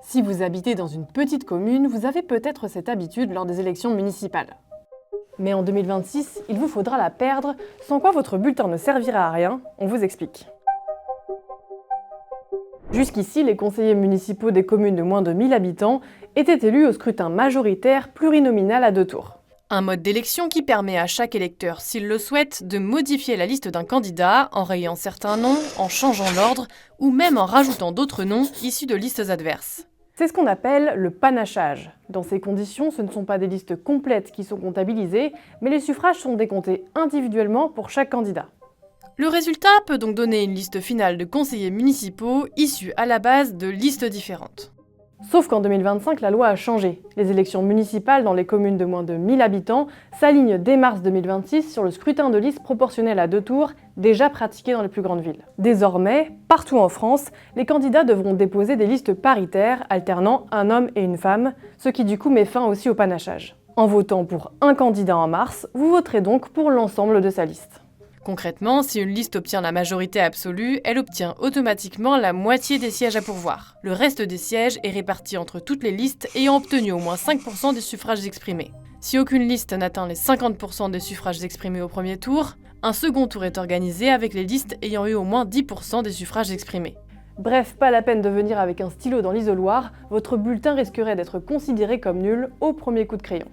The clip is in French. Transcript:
Si vous habitez dans une petite commune, vous avez peut-être cette habitude lors des élections municipales. Mais en 2026, il vous faudra la perdre, sans quoi votre bulletin ne servira à rien, on vous explique. Jusqu'ici, les conseillers municipaux des communes de moins de 1000 habitants étaient élus au scrutin majoritaire plurinominal à 2 tours. Un mode d'élection qui permet à chaque électeur, s'il le souhaite, de modifier la liste d'un candidat en rayant certains noms, en changeant l'ordre ou même en rajoutant d'autres noms issus de listes adverses. C'est ce qu'on appelle le panachage. Dans ces conditions, ce ne sont pas des listes complètes qui sont comptabilisées, mais les suffrages sont décomptés individuellement pour chaque candidat. Le résultat peut donc donner une liste finale de conseillers municipaux issus à la base de listes différentes. Sauf qu'en 2025, la loi a changé. Les élections municipales dans les communes de moins de 1000 habitants s'alignent dès mars 2026 sur le scrutin de liste proportionnel à 2 tours, déjà pratiqué dans les plus grandes villes. Désormais, partout en France, les candidats devront déposer des listes paritaires alternant un homme et une femme, ce qui du coup met fin aussi au panachage. En votant pour un candidat en mars, vous voterez donc pour l'ensemble de sa liste. Concrètement, si une liste obtient la majorité absolue, elle obtient automatiquement la moitié des sièges à pourvoir. Le reste des sièges est réparti entre toutes les listes ayant obtenu au moins 5% des suffrages exprimés. Si aucune liste n'atteint les 50% des suffrages exprimés au premier tour, un second tour est organisé avec les listes ayant eu au moins 10% des suffrages exprimés. Bref, pas la peine de venir avec un stylo dans l'isoloir, votre bulletin risquerait d'être considéré comme nul au premier coup de crayon.